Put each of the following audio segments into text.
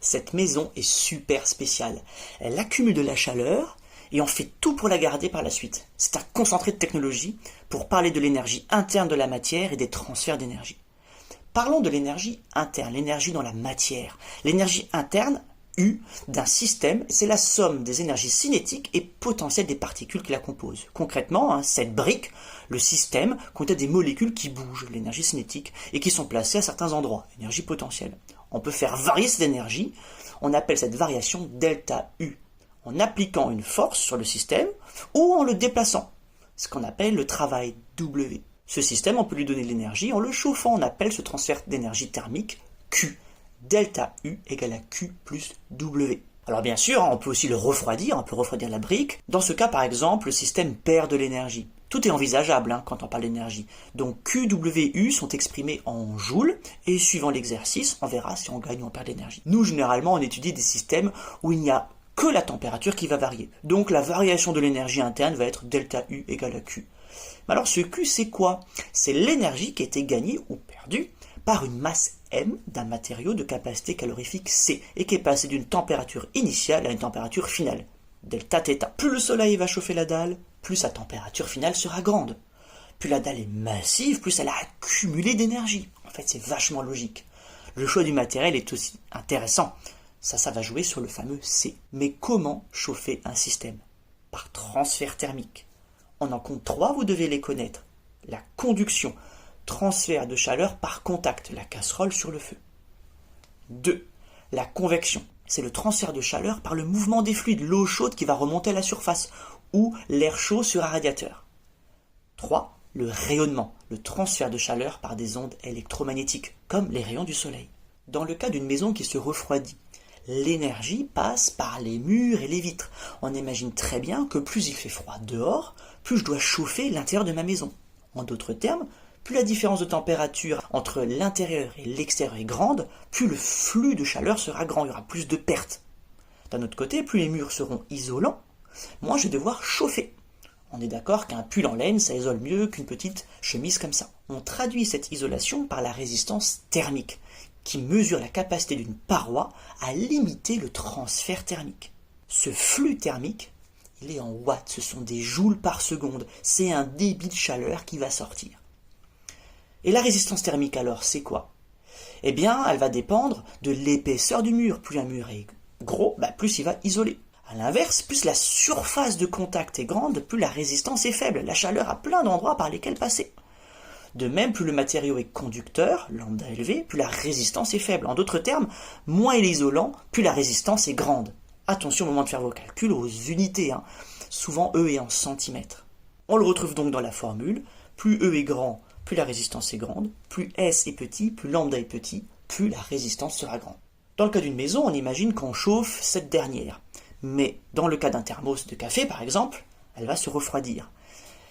Cette maison est super spéciale. Elle accumule de la chaleur et on fait tout pour la garder par la suite. C'est un concentré de technologie pour parler de l'énergie interne de la matière et des transferts d'énergie. Parlons de l'énergie interne, l'énergie dans la matière. L'énergie interne, U, d'un système, c'est la somme des énergies cinétiques et potentielles des particules qui la composent. Concrètement, cette brique, le système, contient des molécules qui bougent, l'énergie cinétique, et qui sont placées à certains endroits, énergie potentielle. On peut faire varier cette énergie, on appelle cette variation delta U, en appliquant une force sur le système ou en le déplaçant, ce qu'on appelle le travail W. Ce système, on peut lui donner de l'énergie en le chauffant, on appelle ce transfert d'énergie thermique Q. Delta U égale à Q plus W. Alors bien sûr, on peut aussi le refroidir, on peut refroidir la brique. Dans ce cas, par exemple, le système perd de l'énergie. Tout est envisageable quand on parle d'énergie. Donc Q, W, U sont exprimés en joules, et suivant l'exercice, on verra si on gagne ou on perd d'énergie. Nous, généralement, on étudie des systèmes où il n'y a que la température qui va varier. Donc la variation de l'énergie interne va être delta U égale à Q. Mais alors ce Q, c'est quoi? C'est l'énergie qui a été gagnée ou perdue par une masse M d'un matériau de capacité calorifique C et qui est passé d'une température initiale à une température finale, delta θ. Plus le soleil va chauffer la dalle, plus sa température finale sera grande. Plus la dalle est massive, plus elle a accumulé d'énergie. En fait, c'est vachement logique. Le choix du matériel est aussi intéressant. Ça va jouer sur le fameux C. Mais comment chauffer un système? Par transfert thermique. On en compte 3, vous devez les connaître. La conduction, transfert de chaleur par contact, la casserole sur le feu. 2. La convection, c'est le transfert de chaleur par le mouvement des fluides, l'eau chaude qui va remonter à la surface, ou l'air chaud sur un radiateur. 3. Le rayonnement, le transfert de chaleur par des ondes électromagnétiques, comme les rayons du soleil. Dans le cas d'une maison qui se refroidit, l'énergie passe par les murs et les vitres. On imagine très bien que plus il fait froid dehors, plus je dois chauffer l'intérieur de ma maison. En d'autres termes, plus la différence de température entre l'intérieur et l'extérieur est grande, plus le flux de chaleur sera grand, il y aura plus de pertes. D'un autre côté, plus les murs seront isolants, moins je vais devoir chauffer. On est d'accord qu'un pull en laine, ça isole mieux qu'une petite chemise comme ça. On traduit cette isolation par la résistance thermique, qui mesure la capacité d'une paroi à limiter le transfert thermique. Ce flux thermique, il est en watts, ce sont des joules par seconde, c'est un débit de chaleur qui va sortir. Et la résistance thermique alors, c'est quoi? Eh bien, elle va dépendre de l'épaisseur du mur. Plus un mur est gros, plus il va isoler. A l'inverse, plus la surface de contact est grande, plus la résistance est faible. La chaleur a plein d'endroits par lesquels passer. De même, plus le matériau est conducteur, lambda élevé, plus la résistance est faible. En d'autres termes, moins il est isolant, plus la résistance est grande. Attention au moment de faire vos calculs aux unités, souvent E est en centimètres. On le retrouve donc dans la formule, plus E est grand, plus la résistance est grande, plus S est petit, plus lambda est petit, plus la résistance sera grande. Dans le cas d'une maison, on imagine qu'on chauffe cette dernière. Mais dans le cas d'un thermos de café, par exemple, elle va se refroidir.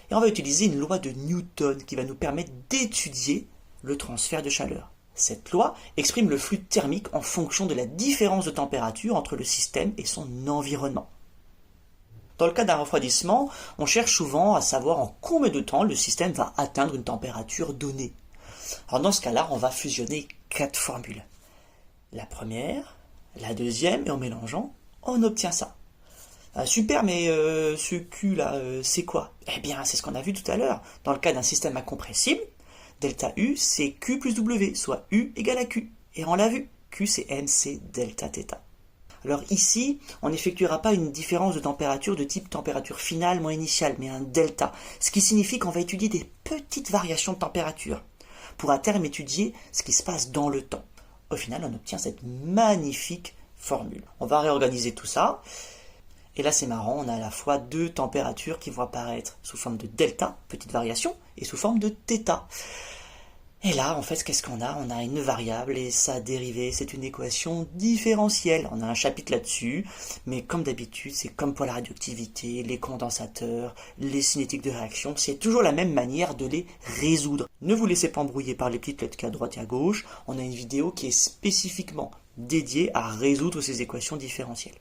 Et on va utiliser une loi de Newton qui va nous permettre d'étudier le transfert de chaleur. Cette loi exprime le flux thermique en fonction de la différence de température entre le système et son environnement. Dans le cas d'un refroidissement, on cherche souvent à savoir en combien de temps le système va atteindre une température donnée. Alors dans ce cas-là, on va fusionner 4 formules. La première, la deuxième, et en mélangeant, on obtient ça. Super, mais ce Q là, c'est quoi? Eh bien, c'est ce qu'on a vu tout à l'heure. Dans le cas d'un système incompressible, delta U, c'est Q plus W, soit U égale à Q. Et on l'a vu, Q c'est MC delta θ. Alors ici, on n'effectuera pas une différence de température de type température finale moins initiale, mais un delta, ce qui signifie qu'on va étudier des petites variations de température, pour à terme étudier ce qui se passe dans le temps. Au final, on obtient cette magnifique formule. On va réorganiser tout ça. Et là, c'est marrant, on a à la fois deux températures qui vont apparaître sous forme de delta, petite variation, et sous forme de θ. Et là, en fait, qu'est-ce qu'on a? On a une variable et sa dérivée, c'est une équation différentielle. On a un chapitre là-dessus, mais comme d'habitude, c'est comme pour la radioactivité, les condensateurs, les cinétiques de réaction, c'est toujours la même manière de les résoudre. Ne vous laissez pas embrouiller par les petites lettres qu'il y a à droite et à gauche. On a une vidéo qui est spécifiquement dédiée à résoudre ces équations différentielles.